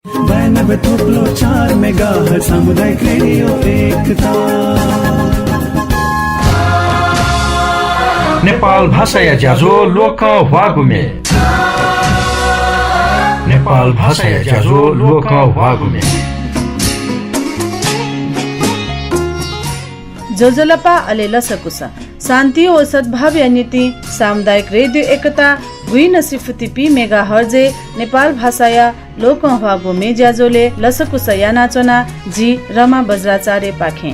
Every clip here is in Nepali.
92.4 मेगाहर्ज सामुदायिक रेडियो एकता। नेपाल भाषा या ज्याझो लोक वागुमे। नेपाल भाषा या ज्याझो लोक वागुमे। जोजलपा अले लसकुसा शान्ति ओ सद्भाव या नीति सामुदायिक रेडियो एकता 2.0 मेगाहर्ज नेपाल भाषा या लोक वागुमे ज्याझोले लसकुसा या नाचना जी रमा बज्राचार्य पाखे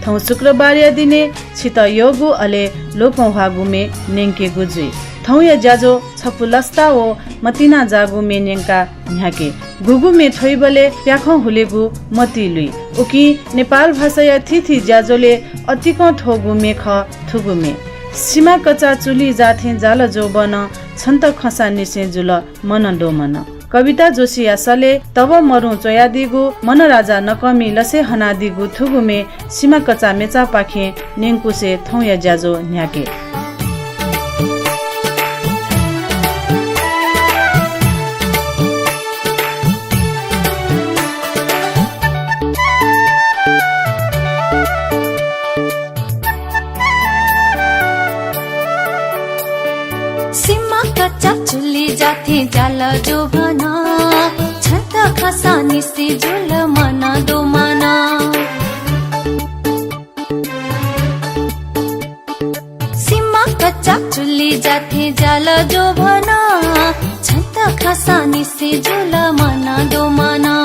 थौ शुक्रबार या दिने छित योगु अले लोक वागुमे नेंके गुजुई थौ या ज्याझो छपुलस्ता ओ मतिना जागु मे नेंका न्याके गुगु मे थोइबले प्याखौ हुलेगु मति लुई उकी नेपाल भाषा या थिथि ज्याझोले अतिको ठोगु मेख थुगु मे सीमा कचा चुली जाथे जाल जो बन छन्त खसा निसे जुल मन डो मन कविता जोशी यासले तब मरु चोयादिगु मन राजा नकमी लसे हनादिगु थुगु मे सीमा कचा मेचा पाखे नेंकुसे थौ या ज्याझो न्याके जाथे जाल जो भना छत खसा निसे जुल मना दो मना सीमा कच्चा चुली जाथे जाल जो भना छत खसा निसे जुल मना दो मना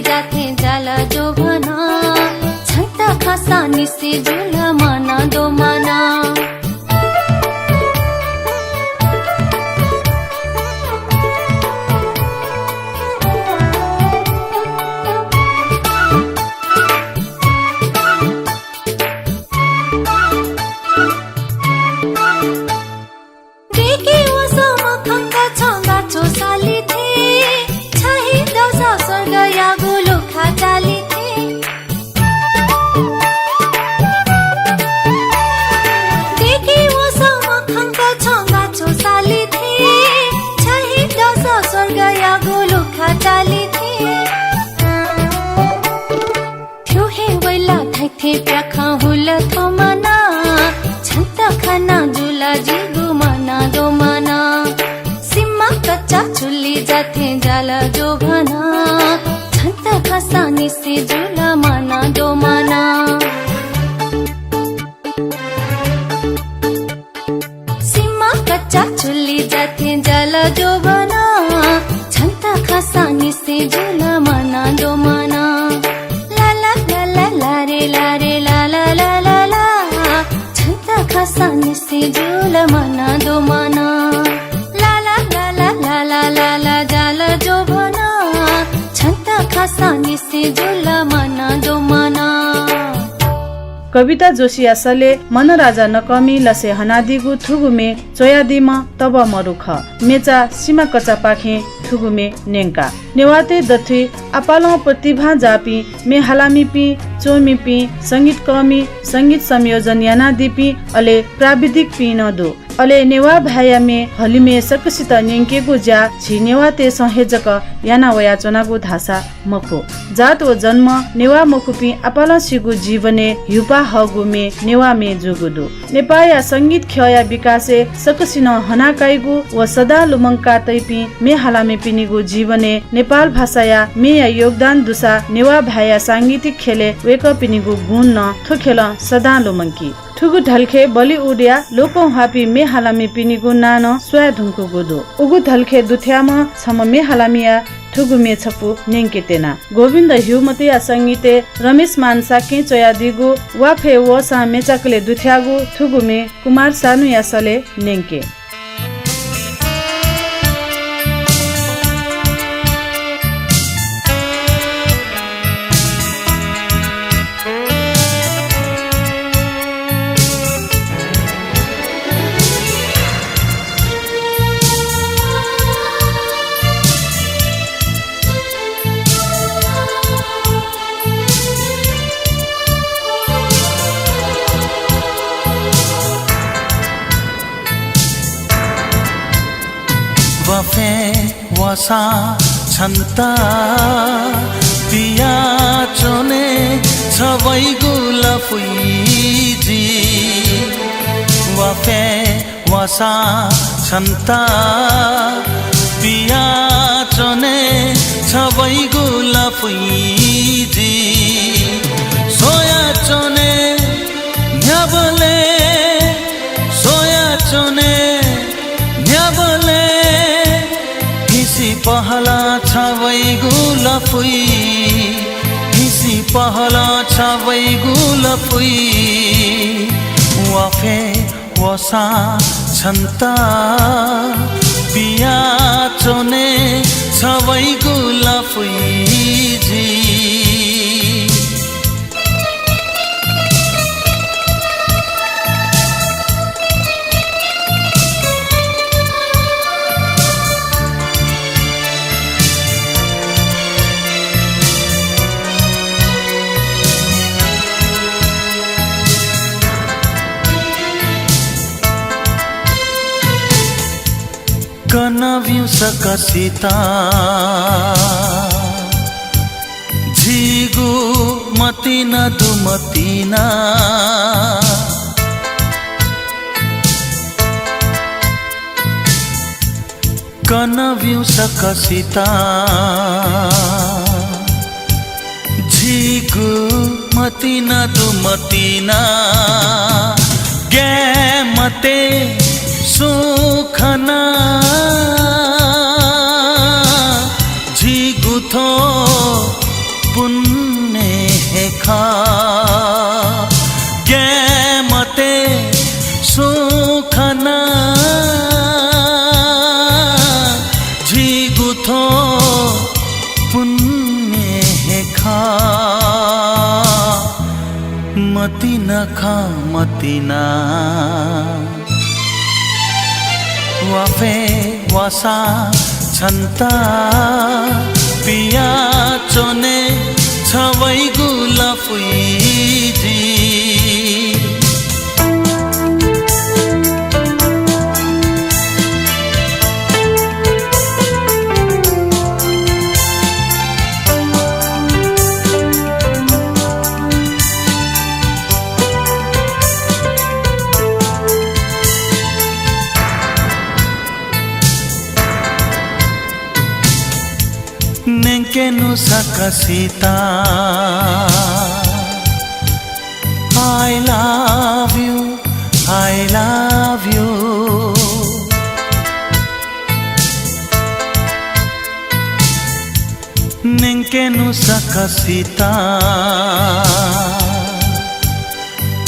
जाथे जाला जो भना छंता खसा निसे जुल मना दो मना देखे वो समखं का छंगा चो साली थे छही दस स्वर्ग या चाली थे देखे वो समखं का छंगा चो साली थे छही दस स्वर्ग या गोलुखा चाली थे थियो हे वैला थाइथे प्याखा हुल थो मना छन्त खाना जुला जिगु मना दो मना सीमा कच्चा चुली जाथे जाला जो भना खसा निसे जुल मना दो मना सीमा कच्चा चुली जाथे जल जो बना छंता खसा निसे जुल मना दो मना ला ला ला ला ला रे ला रे ला ला ला ला ला छंता खसा निसे जुल मना दो मना ला ला ला ला ला ला ला ला जाल जो बना खसा निसे जुल मना दो मना कविता जोशी यासले मन राजा नकमी लसे हनादिगु थुगुमे चोयादिमा तब मरुख मेचा सीमा कचा पाखे थुगुमे नेंका नेवाते दथि अपालो प्रतिभा जापी मे हलामी पी चोमी पी संगीत कमी संगीत संयोजन याना दिपी अले प्राविधिक पी न दो अले नेवा भायामे हलिमे सकसित निंकेगु ज्या छिनेवा ते संहेजक याना वया चनागु धासा मको जात व जन्म नेवा मकुपी अपाला सिगु जीवने युपा हगुमे नेवा मे जुगुदु नेपाया संगीत खया विकासे सकसिन हनाकाइगु व सदा लुमंका तैपी मे हालामे पिनिगु जीवने नेपाल भाषाया मे योगदान दुसा नेवा भाया सांगीतिक खेले वेक पिनिगु गुण न थोखेल सदा लुमंकी ठुगु ढल्खे बलि उड्या लोकौ हापी मे हालामी पिनिगु नान स्वया धुंकु गुदु उगु ढल्खे दुथ्याम छम मे हालामिया ठुगु मे छपु नेंकेतेना गोविन्द ह्युमतिया संगीते रमेश मानसाके चया दिगु वाफे वसा मेचाकले दुथ्यागु ठुगु मे कुमार सानु यासले नेंके वफे वसा छन्ता पिया चोने छवै गुला फुइजी वफे वसा छन्ता पिया चोने छवै गुला फुइजी सोया चोने न्याबले सोया चोने न्याबले पहला छवै गुला फुई हिसी पहला छवै गुला फुई वाफे वसा छन्ता पिया चोने छवै गुला फुई जी कनव्यू सकसिता झिगु मतिना दुमतिना कनव्यू सकसिता झिगु मतिना दुमतिना गे मते सुखना झिगुथो पुन्ने हेखा गे मते सुखना झिगुथो पुन्ने हेखा मतिना खा मतिना वाफे वसा छन्ता पिया चोने छवै गुला फुइजी नेंकेनु सकसिता I love you, I love you नेंकेनु सकसिता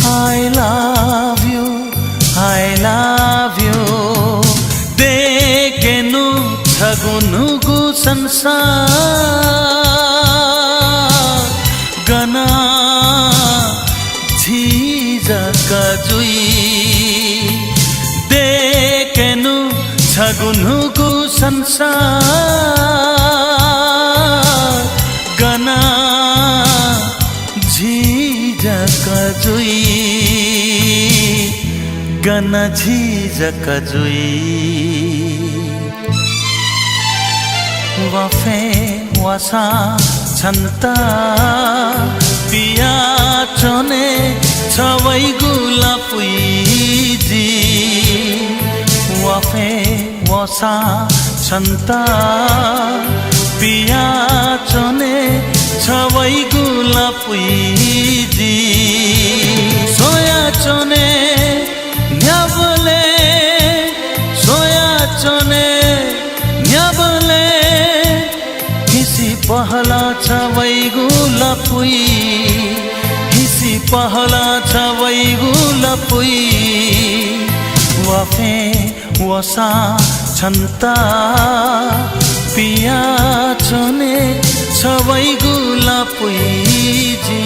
I love you, I love you देकेनु छगुनुगु संसार गना झिझक जुई देकेनु छगुनुगु संसार गना झिझक जुई गना झिझक जुई वफे वसा छन्ता पिया चने छवै गुला पुइजी वफे वसा छन्ता पिया चने छवै गुला पुइजी सोया चने न्याबले सोया चने न्याबले हिसी पहला छवै गुला पुई हिसी पहला छवै गुला पुई वफे वसा छन्ता पिया चने छवै गुला पुइजी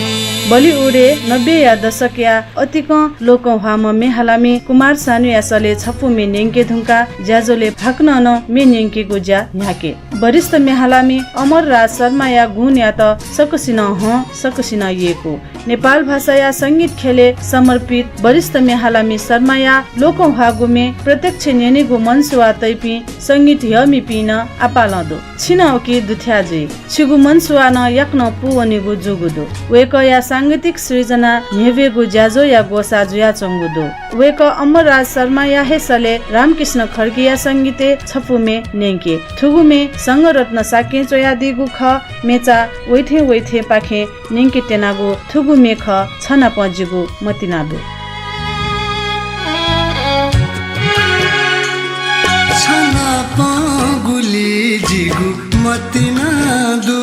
बलि उडे 90 या दशक या अतिक लोक हाम मेहालामी कुमार सानु यासले छपु मे नेंके धुंका ज्याजोले फाक्न न मे नेंके गुज्या न्याके वरिष्ठ मेहालामी अमर राज शर्मा या गुण या त सकसिन ह सकसिन येको नेपाल भाषा या संगीत खेले समर्पित वरिष्ठ मेहालामी शर्मा या लोक हागुमे प्रत्यक्ष नेनेगु मनसुवा तैपी संगीत यमी पिन आपालदो छिनौकी दुथ्याजे छिगु मनसुवा न यक्न पुवनिगु जुगुदो वेक या सांगीतिक सृजना नेवेगु ज्याजो या गोसाजु या चंगुदो वेक अमर राज शर्मा या हेसले रामकृष्ण खड्के या संगीते छपुमे नेंके थुगुमे संगरत्न साके चोया दिगु ख मेचा वैथे वैथे पाखे नेंके तेनागु थुगुमे ख छना पजिगु मतिनादु छना पगुली जिगु मतिनादु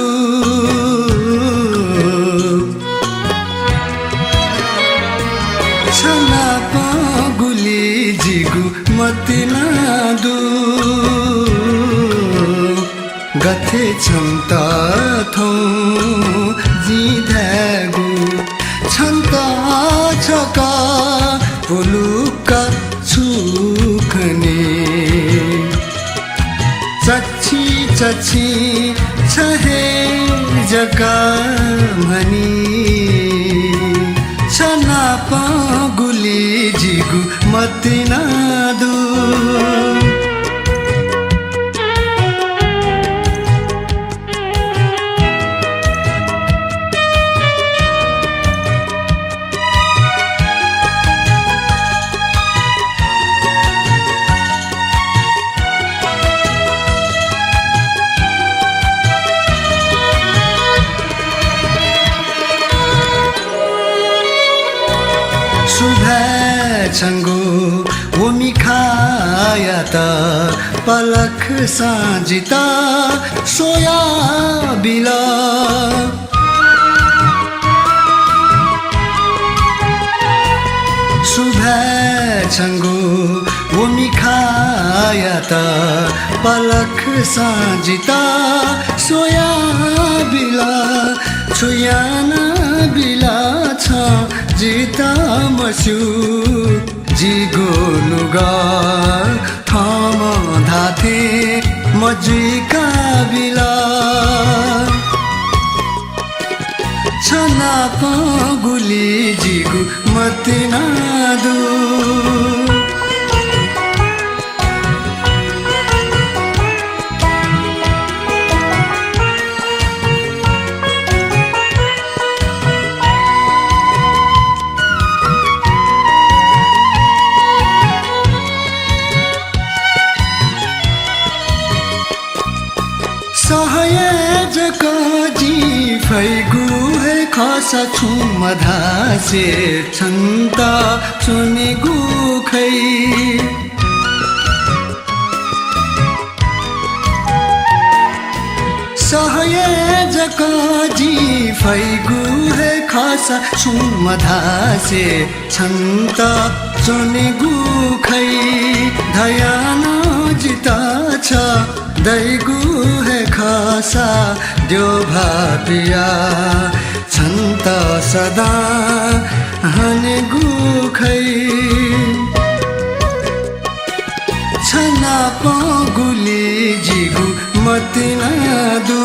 छना पगुली जिगु मतिनादु गथे छन्ता थौ जिधगु छन्ता छका पुलुका छुखने चच्छी चच्छी छहे जगा मनी छना पगुली जिगु मतिनादु छंगो वो मिखाया ता पलक साजिता सोया बिला सुबह छंगो वो मिखाया ता पलक साजिता सोया बिला छुयाना बिला छ जिता मसु जिगो नुगा थाम धाथे मजिका बिला छना पगुली जिगु मतिनादु फैगु है खासा छुमधा से छन्ता चुनिगु खै सहये जकाजी फैगु है खासा छुमधा से छन्ता चुनिगु खै धयाना जिता छ दैगु है खासा द्यो भापिया छन्त सदा हने गुखै छना पगुली जिगु मतिनादु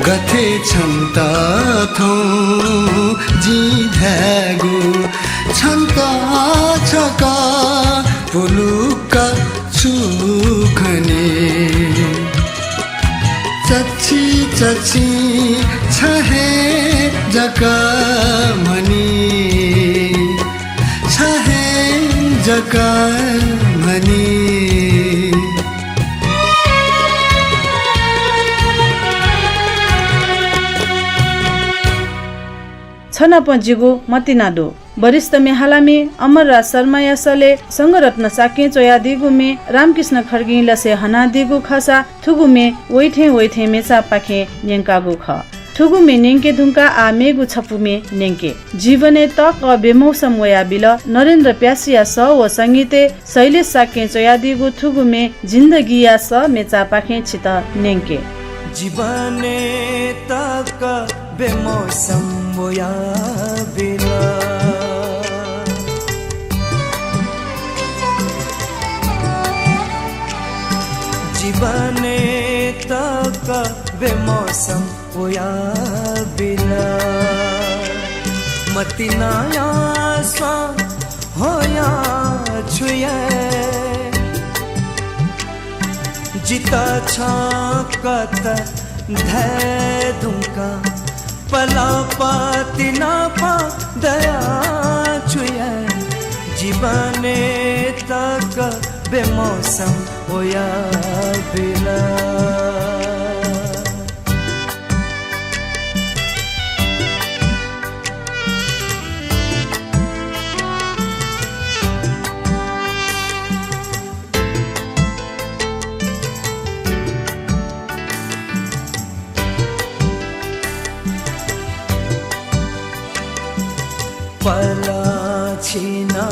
गथे छन्त थौ जिधगु छ चची छहे जका मनी छहे जका मनी छनपजिगु मतिनाडु वरिष्ठ मेहालामी अमरराज शर्मा यासले संगरत्न साके चोयादिगुमे रामकृष्ण खड्गी लसे हनादिगु खसा थुगुमे वैठे मेचा पाखे न्यंकागु ख थुगुमे नेंके धुंका आमेगु छपुमे नेंके जीवने तक बेमौसम वया बिल नरेन्द्र प्यासिया स व संगीते शैलेश साके चोयादिगु थुगुमे जिन्दगिया स मेचा पाखे छित नेंके जीवने तक बेमौसम वया बिल जीवने तक बेमौसम वया बिल मतिनाया स्वा होया छुए जिता छाकत धै दुंका पला पाति ना पा दया छुए जीवने तक बेमौसम होया बिला पला छीना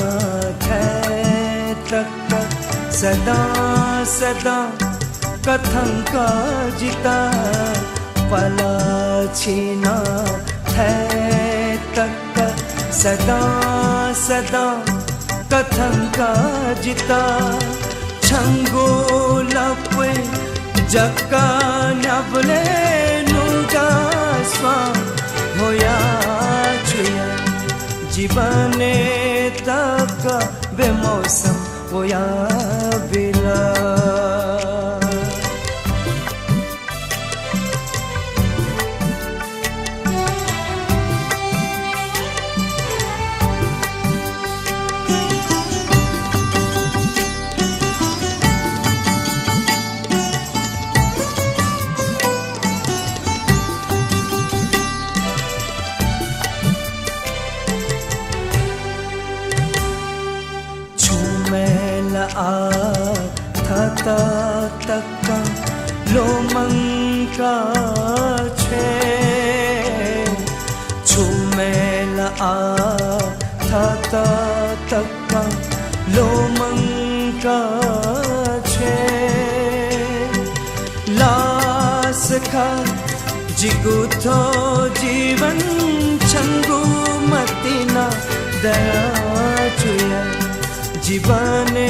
तक सदा सदा कथं का जिता पला छीना तक सदा सदा कथं का जिता छंगो लपे जक्का नबले नुगा स्वा होया छुया जीवने तक बेमौसम होया बिला तक लोमंका छे छुमेला तक लोमंका छे लास खा जिगुथो जीवन छंगु मतिना दया छुया जीवने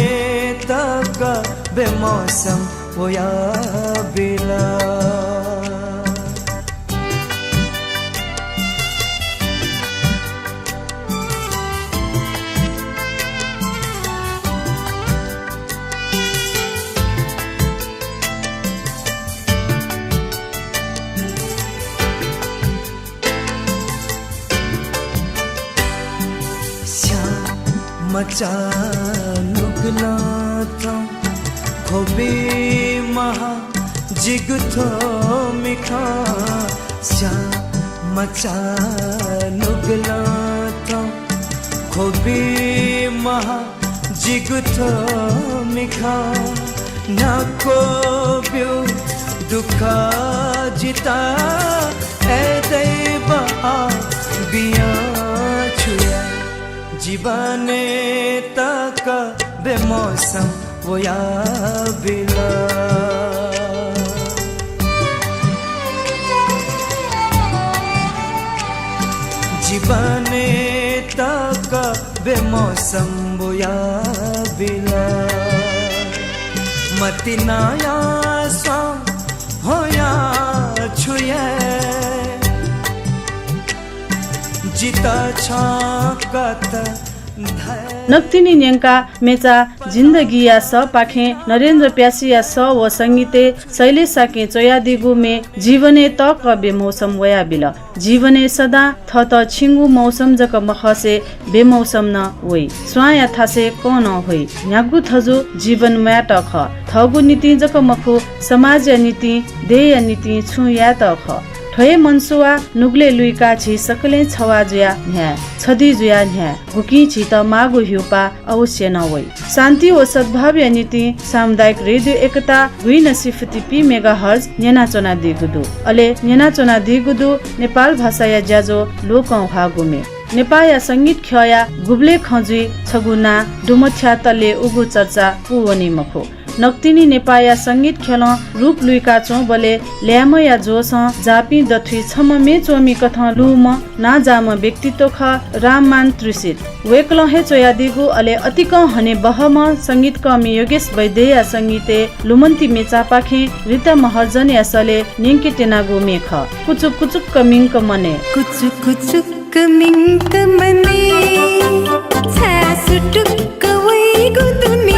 तक बेमौसम होया बिला श्याम मचा नुगला था खोबे महा जिगथो मिखा श्याम मचा नुगला था खोबे महा जिगथो मिखा नाको ब्यो दुखा जिता ए दैवा बिया छुया जीवने तक बेमौसम होया बिला जीवने तक बेमौसम होया बिला मतिनाया स्वा होया छुए जिता छाकत नक्तिनी न्यङ्का मेचा जिन्दगिया स पाखे नरेन्द्र प्यासिया स व संगीते शैलेश साके चोयादिगु मे जीवने त कबे मौसम वया बिल जीवने सदा थ त छिंगु मौसम जक मखसे बेमौसम न वइ स्वाया थासे कोन होइ न्यागु थजु जीवन म्याट ख थगु नीति जक मखु समाज नीति देय नीति छु या त ख ठये मनसुवा नुग्ले लुइका छि सकले छवा जुया न्या छदी जुया न्या गुकी छि त मागु हिउपा अवश्य नवइ शान्ति व सद्भाव नीति सामुदायिक रेडियो एकता 2.0 मेगाहर्ज न्याना चना दिगुदु अले न्याना चना दिगुदु नेपाल भाषा या ज्याजो लोकौ हागुमे नेपाया संगीत खया गुब्ले खजुई छगुना डुमथ्या तले उगु चर्चा पुवनी मखो नक्तिनी नेपाया संगीत खेल रूप लुइका चौ बले ल्याम या जोस जापी दथुई छम मे चोमी कथा लुम ना जाम व्यक्तित्व ख राममान त्रिसित वेकल हे चोया दिगु अले अतिक हने बहम संगीत कमी योगेश वैद्य संगीते लुमन्ती मेचा पाखे रिता महर्जन या सले निंकी टेनागु मेख कुचुक कुचुक कमिंक मने कुचुक कुचुक कमिंक मने छासुटुक वै गुदुनी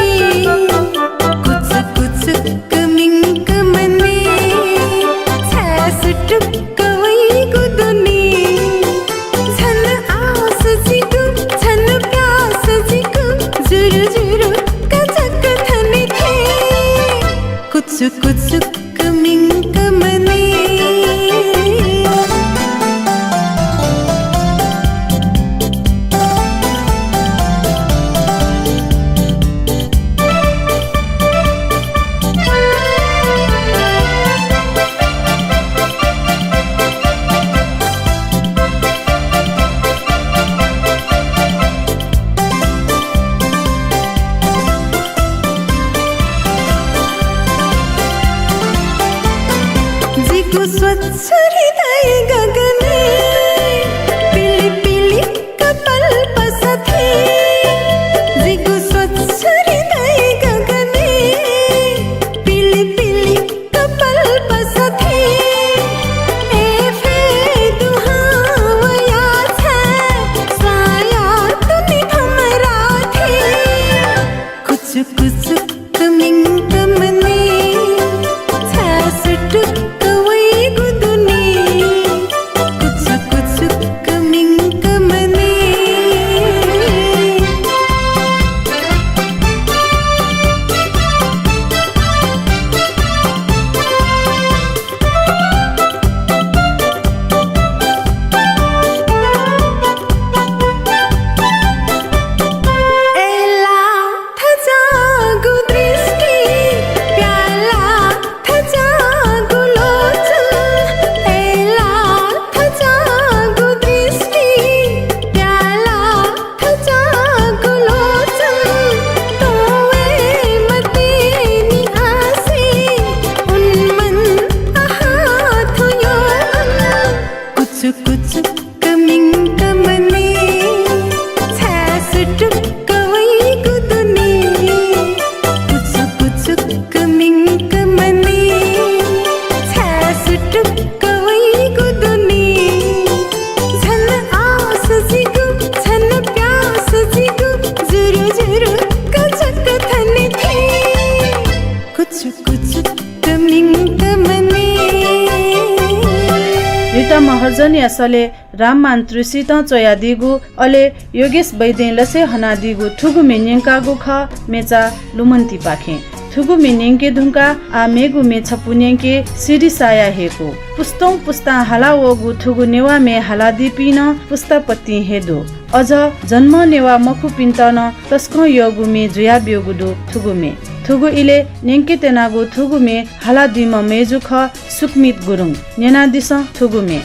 महर्जन यासले राममान त्रिसित चोया दिगु अले योगेश वैद्य लसे हना दिगु थुगु मेन्यंकागु ख मेचा लुमन्ती पाखे थुगु मेन्यंके धुंका आ मेगु मे छपुन्यंके सिरि साया हेको पुस्तौं पुस्ता हाला वगु थुगु नेवा मे हाला दिपिन पुस्ता पत्ती हेदो अझ जन्म नेवा मखु पिन्तन तस्को योगु मे जुया बियोगुदु थुगु मे थुगु इले नेंके तेनागु थुगु मे हाला दिम मेजुख सुकमित गुरुङ नेना दिस थुगु मे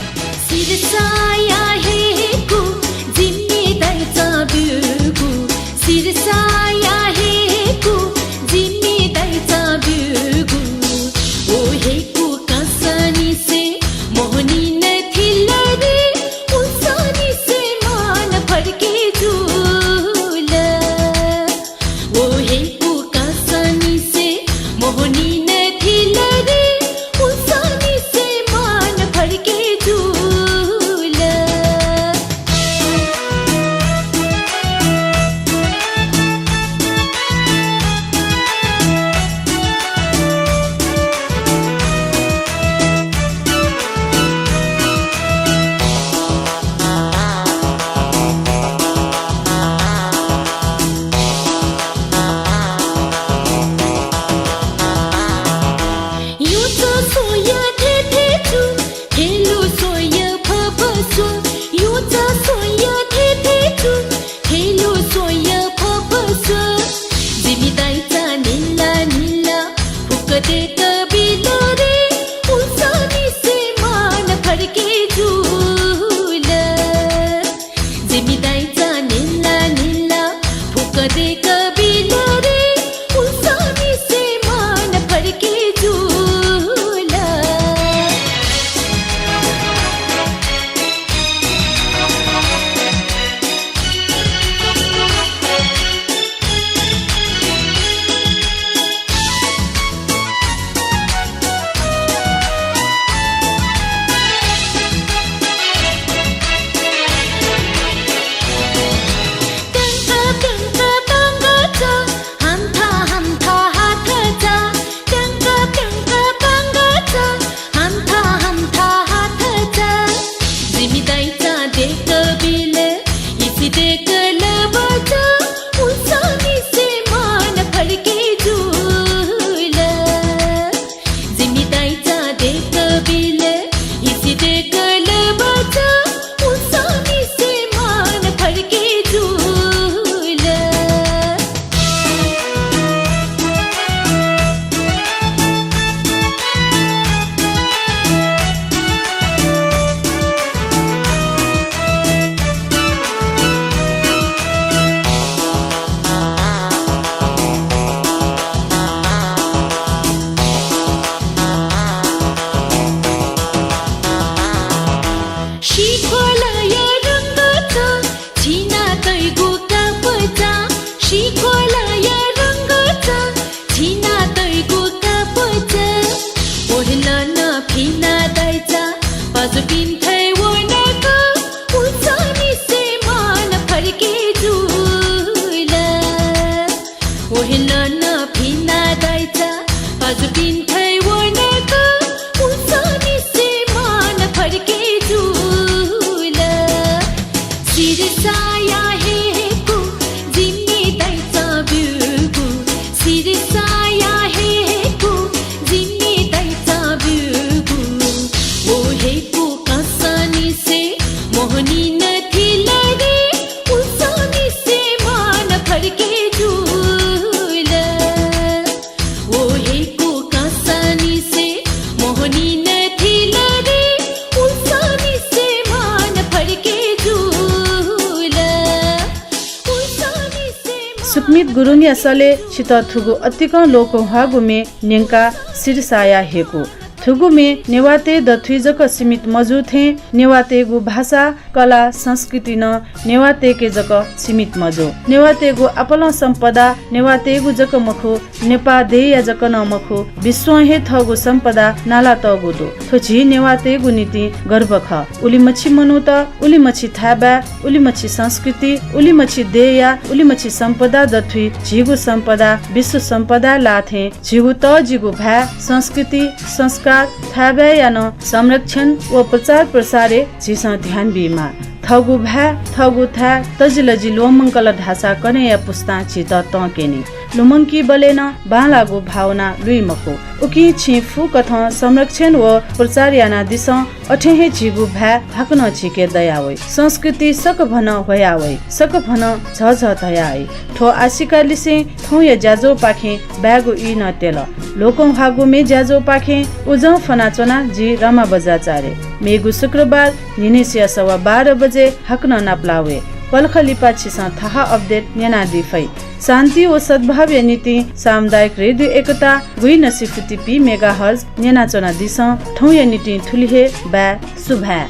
सिरसाया हेको जिम्मे दैचा बिगु सिरसाया हेको जिम्मे दैचा बिगु ओ हेको कसनी से मोहनी न थिलरे उसानी से मान फड़के झूला ओ हेको कसनी से मोहनी न थिलरे उसानी से मान फड़के झूला देखल बचा उसानी से मान फड़के झूल जिम्मेदाईचा देख बिल इसी देखल बचा उसानी से मान फड़के झूल शिकोला या रंगाचा छिना तैगु कापचा शिकोला या रंगाचा छिना तैगु कापचा ओढला न फिना दायचा बाजू पिंथै वनका उसानी से मान फडके झुला ओढला न फिना दायचा बाजू पिंथै वनका उसानी से मान फडके झुला सिरसाया हे को जिम्मे दायचा बिगु सिरसाया हे को जिम्मे दायचा बिगु ओ हे को कसानी से मोहनी नथी लगे उसानी से मान फडके झुला ओ हे को कसानी से मोहनी नथी लगे उसानी से मान फडके झुला उसानी से सुकमित गुरुङ यासले छित थुगु अतिक लोको हागुमे नेंका सिरसाया हेको थुगुमे नेवाते दथुइ जक सीमित मजु थे नेवाते गु भाषा कला संस्कृति न नेवाते के जक सीमित मजो नेवाते गु अपल सम्पदा नेवाते गु जक मखु नेपा देया जक न मखु विश्व हे थगु सम्पदा नाला तगु दो थोछि नेवाते गु नीति गर्व ख उली मछि मनु त उली मछि थाबा उली मछि संस्कृति उली मछि देया उली मछि सम्पदा दथुइ झिगु सम्पदा विश्व सम्पदा लाथे झिगु त जिगु भा संस्कृति संस्कार थाबा यान संरक्षण व प्रचार प्रसारे झिस ध्यान बिमा थगु भा थगु था तजिलजि लोमंकल ढासा कने या पुस्ता छित तकेनी लुमंकी बलेन बालागु भावना लुइ मको उकी छिफु कथ संरक्षण व प्रचार याना दिस अठेहे झिगु भा हाकन छिके दयावै संस्कृति सक भन भयावै सक भन झ झ दयाइ ठो आशिकालिसे थौ या जाजो पाखे ब्यागु इ न तेल लोकौ हागु मे जाजो पाखे उजौ फनाचना जी रमा बजाचारे मेगु शुक्रबार निनेसिया सवा 12 बजे हाकन नाप्लावे पलखलिपा छिसा थाहा अपडेट नेना दिफै शान्ति व सद्भाव नीति सामुदायिक रेडियो एकता गुइ नसिफुति पी मेगाहर्ज नेना चना दिस ठौ या नीति थुलिहे बा सुभा